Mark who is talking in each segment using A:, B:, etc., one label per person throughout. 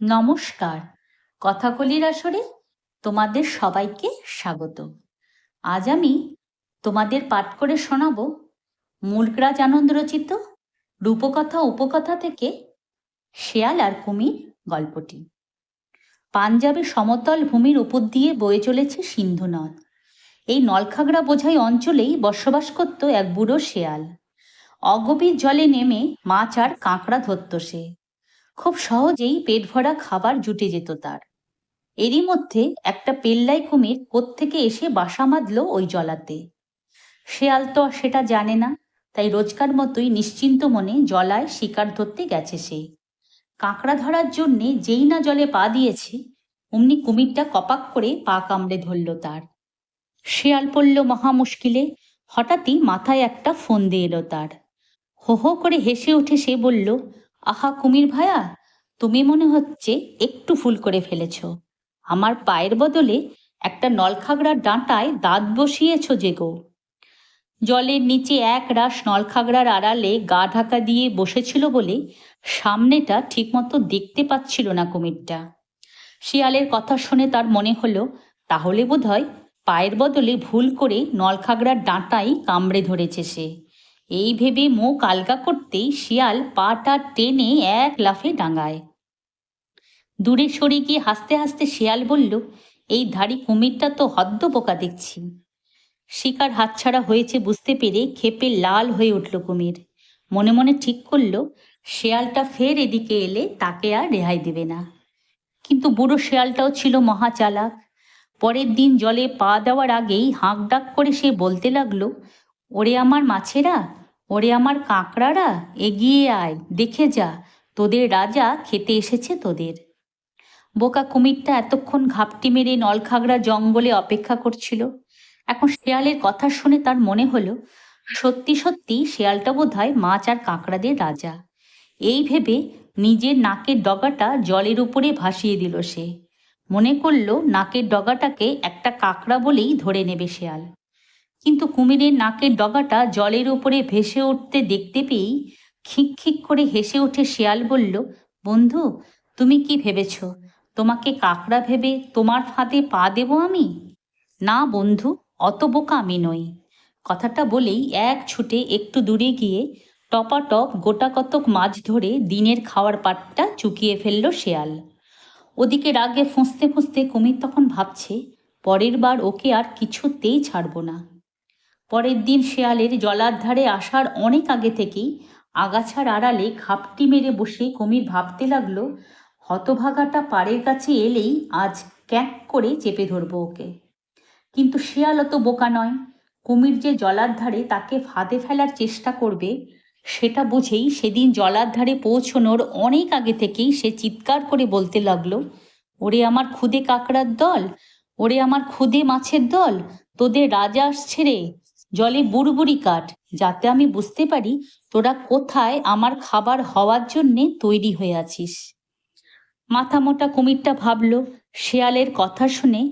A: নমস্কার। কথাকলির আসরে তোমাদের সবাইকে স্বাগত। আজ আমি তোমাদের পাঠ করে শোনাব মুলকরাজ আনন্দ রচিত রূপকথা উপকথা থেকে শেয়াল আর কুমির গল্পটি। পাঞ্জাবের সমতল ভূমির উপর দিয়ে বয়ে চলেছে সিন্ধু নদ। এই নলখাগড়া বোঝাই অঞ্চলেই বসবাস করত এক বুড়ো শেয়াল। অগভীর জলে নেমে মাছ আর কাঁকড়া ধরত সে। খুব সহজেই পেট ভরা খাবার জুটে যেত তার। এরই মধ্যে একটা পেল্লাই কুমির কোত্থেকে এসে বাসা বাঁধল ওই জলাতে। শেয়াল তো আর সেটা জানে না, তাই রোজকার মতোই নিশ্চিন্ত মনে জলায় শিকার ধরতে গেছে সে। কাঁকড়া ধরার জন্যে যেই না জলে পা দিয়েছে, অমনি কুমিরটা কপাক করে পা কামড়ে ধরল তার। শেয়াল পড়ল মহা মুশকিলে। হঠাৎই মাথায় একটা ফন্দি এলো তার। হো হো করে হেসে উঠে সে বলল, আহা কুমির ভায়া, তুমি মনে হচ্ছে একটু ভুল করে ফেলেছ। আমার পায়ের বদলে একটা নলখাগড়ার ডাঁটায় দাঁত বসিয়েছ যে গো। জলের নিচে এক রাশ নলখাগড়ার আড়ালে গা ঢাকা দিয়ে বসেছিল বলে সামনেটা ঠিকমতো দেখতে পাচ্ছিল না কুমিরটা। শিয়ালের কথা শুনে তার মনে হলো, তাহলে বোধহয় পায়ের বদলে ভুল করে নলখাগড়ার ডাঁটাই কামড়ে ধরেছে সে। এই ভেবে মুখ আলগা করতেই শিয়াল পাটা টেনে এক লাফে ডাঙায়। দূরে সরে গিয়ে হাসতে হাসতে শিয়াল বলল, এই ধাড়ি কুমিরটা তো হদ্দ বোকা দেখছি। শিকার হাতছাড়া হয়েছে বুঝতে পেরে ক্ষেপে লাল হয়ে উঠল কুমির। মনে মনে ঠিক করল, শেয়ালটা ফের এদিকে এলে তাকে আর রেহাই দেবে না। কিন্তু বুড়ো শেয়ালটাও ছিল মহা চালাক। পরের দিন জলে পা দেওয়ার আগেই হাঁক ডাক করে সে বলতে লাগলো, ওরে আমার মাছেরা, ওরে আমার কাঁকড়ারা, এগিয়ে আয়, দেখে যা, তোদের রাজা খেতে এসেছে তোদের। বোকা কুমিরটা এতক্ষণ ঘাপটি মেরে নলখাগড়া জঙ্গলে অপেক্ষা করছিল। এখন শেয়ালের কথা শুনে তার মনে হলো, সত্যি সত্যি শেয়ালটা বোধহয় মাছ আর কাঁকড়াদের রাজা। এই ভেবে নিজের নাকের ডগাটা জলের উপরে ভাসিয়ে দিল সে। মনে করল নাকের ডগাটাকে একটা কাঁকড়া বলেই ধরে নেবে শেয়াল। কিন্তু কুমিরের নাকের ডগাটা জলের উপরে ভেসে উঠতে দেখতে পেয়েই খিক খিক করে হেসে উঠে শেয়াল বলল, বন্ধু, তুমি কি ভেবেছ তোমাকে কাঁকড়া ভেবে তোমার ফাঁদে পা দেব আমি? না বন্ধু, অত বোকা আমি নই। কথাটা বলেই এক ছুটে একটু দূরে গিয়ে টপাটপ গোটা কতক মাছ ধরে দিনের খাওয়ার পাটটা চুকিয়ে ফেলল শেয়াল। ওদিকে রাগে ফুঁসতে ফুঁসতে কুমির তখন ভাবছে, পরের বার ওকে আর কিছুতেই ছাড়ব না। পরের দিন শেয়ালের জলার ধারে আসার অনেক আগে থেকেই আগাছার আড়ালে ঘাপটি মেরে বসে কুমির ভাবতে লাগলো, হতভাগাটা পাড়ের কাছে এলেই আজ ক্যাঁক করে চেপে ধরবো ওকে। কিন্তু শিয়াল অত বোকা নয়। কুমির যে জলার ধারে তাকে ফাঁদে ফেলার চেষ্টা করবে সেটা বুঝেই সেদিন জলার ধারে পৌঁছনোর অনেক আগে থেকেই সে চিৎকার করে বলতে লাগলো, ওরে আমার খুদে কাকড়ার দল, ওরে আমার খুদে মাছের দল, তোদের রাজা আসছে রে, জলে বুড়বুড়ি কাঠ, যাতে আমি বুঝতে পারি তোরা কোথায় আমার খাবার হওয়ার জন্যে তৈরি হয়ে আছিস। মাথা মোটা কুমিরটা ভাবল, শেয়ালের কথা শুনে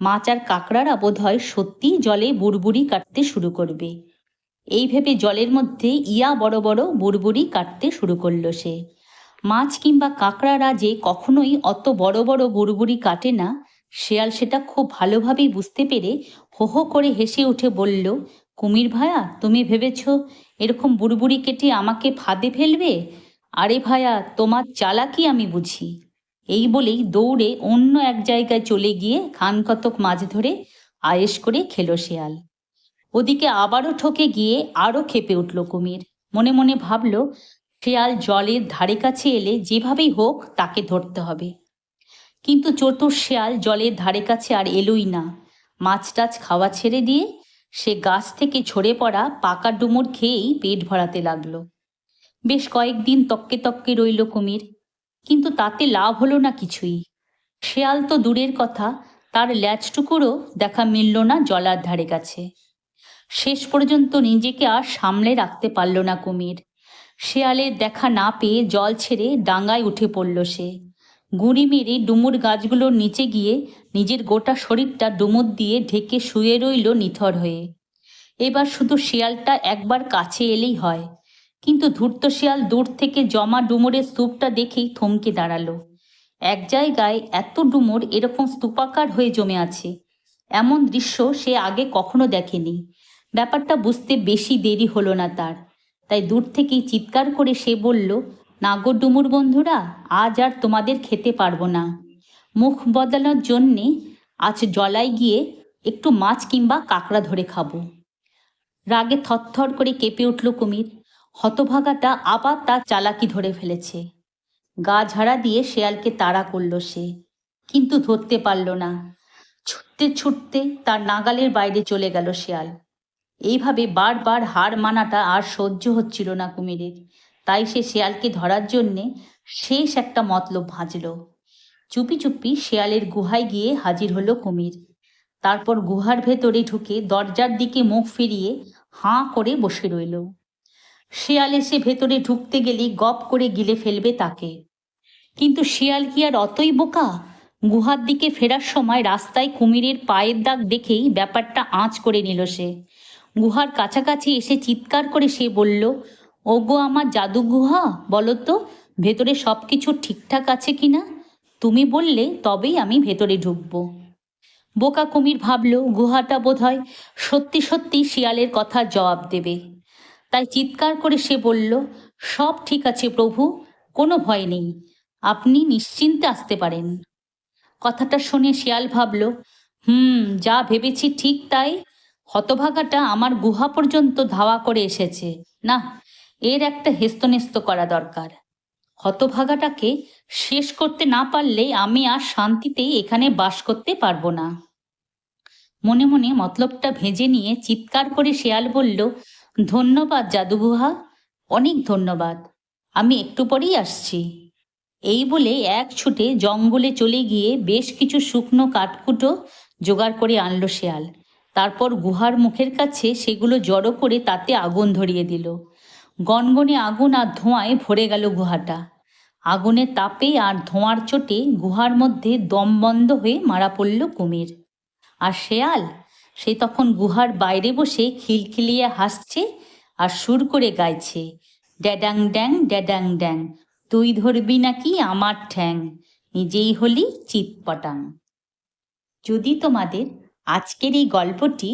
A: মাছ আর কাঁকড়ারা বোধহয় সত্যি জলে বুড়বুড়ি কাটতে শুরু করবে। এই ভেবে জলের মধ্যে ইয়া বড় বড় বুড়বুড়ি কাটতে শুরু করলো সে। মাছ কিংবা কাঁকড়ারা যে কখনোই অত বড় বড় বুড়বুড়ি কাটে না, শেয়াল সেটা খুব ভালোভাবেই বুঝতে পেরে হো হো করে হেসে উঠে বলল, কুমির ভায়া, তুমি ভেবেছ এরকম বুড়বুড়ি কেটে আমাকে ফাঁদে ফেলবে? আরে ভায়া, তোমার চালাকি আমি বুঝি। এই বলেই দৌড়ে অন্য এক জায়গায় চলে গিয়ে খান কতক মাছ ধরে আয়েশ করে খেলো শেয়াল। ওদিকে আবারও ঠকে গিয়ে আরও ক্ষেপে উঠল কুমির। মনে মনে ভাবল, শেয়াল জলের ধারে কাছে এলে যেভাবেই হোক তাকে ধরতে হবে। কিন্তু চতুর শেয়াল জলের ধারে কাছে আর এলোই না। মাছ টাছ খাওয়া ছেড়ে দিয়ে সে গাছ থেকে ঝরে পড়া পাকা ডুমুর খেয়েই পেট ভরাতে লাগলো। বেশ কয়েকদিন তককে তককে রইল কুমির, কিন্তু তাতে লাভ হলো না কিছুই। শেয়াল তো দূরের কথা, তার ল্যাজটুকুরও দেখা মিলল না জলার ধারে কাছে। শেষ পর্যন্ত নিজেকে আর সামলে রাখতে পারল না কুমির। শেয়ালের দেখা না পেয়ে জল ছেড়ে ডাঙায় উঠে পড়ল সে। গুঁড়ি মেরে ডুমুর গাছগুলোর নিচে গিয়ে নিজের গোটা শরীরটা ডুমুর দিয়ে ঢেকে শুয়ে রইল নিথর হয়ে। এবার শুধু শেয়ালটা একবার কাছে এলেই হয়। কিন্তু ধূর্ত শিয়াল দূর থেকে জমা ডুমুরের স্তূপটা দেখেই থমকে দাঁড়ালো। এক জায়গায় এত ডুমুর এরকম স্তূপাকার হয়ে জমে আছে, এমন দৃশ্য সে আগে কখনো দেখেনি। ব্যাপারটা বুঝতে বেশি দেরি হলো না তার, তাই দূর থেকেই চিৎকার করে সে বলল, নাগর ডুমুর বন্ধুরা, আজ আর তোমাদের খেতে পারবো না। মুখ বদলানোর জন্যে আজ জলায় গিয়ে একটু মাছ কিংবা কাঁকড়া ধরে খাবো। রাগে থরথর করে কেঁপে উঠল কুমির। হতভাগাটা আবার তার চালাকি ধরে ফেলেছে। গা ঝাড়া দিয়ে শেয়ালকে তাড়া করল সে, কিন্তু ধরতে পারল না। ছুটতে ছুটতে তার নাগালের বাইরে চলে গেল শেয়াল। এইভাবে বারবার হার মানাটা আর সহ্য হচ্ছিল না কুমিরের, তাই সে শেয়ালকে ধরার জন্যে শেষ একটা মতলব ভাঁজল। চুপি চুপি শেয়ালের গুহায় গিয়ে হাজির হলো কুমির। তারপর গুহার ভেতরে ঢুকে দরজার দিকে মুখ ফিরিয়ে হাঁ করে বসে রইল। শেয়াল এসে ভেতরে ঢুকতে গেলেই গপ করে গিলে ফেলবে তাকে। কিন্তু শিয়াল কি আর অতই বোকা? গুহার দিকে ফেরার সময় রাস্তায় কুমিরের পায়ের দাগ দেখেই ব্যাপারটা আঁচ করে নিল সে। গুহার কাছাকাছি এসে চিৎকার করে সে বলল, ওগো আমার জাদু গুহা, বলো তো ভেতরে সব কিছু ঠিকঠাক আছে কিনা? তুমি বললে তবেই আমি ভেতরে ঢুকবো। বোকা কুমির ভাবল গুহাটা বোধহয় সত্যি সত্যি শিয়ালের কথা জবাব দেবে, তাই চিৎকার করে সে বলল, সব ঠিক আছে প্রভু, কোনো ভয় নেই, আপনি নিশ্চিন্তে আসতে পারেন। কথাটা শুনে শিয়াল ভাবল, যা ভেবেছি ঠিক তাই। হতভাগাটা আমার গুহা পর্যন্ত ধাওয়া করে এসেছে, না, এর একটা হেস্তনেস্ত করা দরকার। হতভাগাটাকে শেষ করতে না পারলে আমি আর শান্তিতে এখানে বাস করতে পারবো না। মনে মনে মতলবটা ভেজে নিয়ে চিৎকার করে শেয়াল বলল, ধন্যবাদ জাদুগুহা, অনেক ধন্যবাদ, আমি একটু পরেই আসছি। এই বলে এক ছুটে জঙ্গলে চলে গিয়ে বেশ কিছু শুকনো কাঠকুটো জোগাড় করে আনলো শেয়াল। তারপর গুহার মুখের কাছে সেগুলো জড়ো করে তাতে আগুন ধরিয়ে দিল। গনগনে আগুন আর ধোঁয়ায় ভরে গেল গুহাটা। আগুনের তাপে আর ধোঁয়ার চোটে গুহার মধ্যে দম বন্ধ হয়ে মারা পড়ল কুমির। আর শেয়াল, সে তখন গুহার বাইরে বসে খিলখিলিয়ে হাসছে আর সুর করে গাইছে, ড্যাডাং ড্যাং ড্যাডাং ড্যাং, তুই ধরবি নাকি আমার ঠ্যাং, নিজেই হলি চিৎপটাং। যদি তোমাদের আজকের এই গল্পটি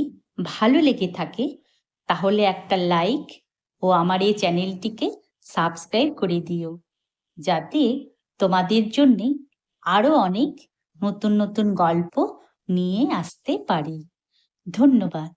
A: ভালো লেগে থাকে তাহলে একটা লাইক ও আমার এই চ্যানেলটিকে সাবস্ক্রাইব করে দিও, যাতে তোমাদের জন্যে আরও অনেক নতুন নতুন গল্প নিয়ে আসতে পারি। ধন্যবাদ।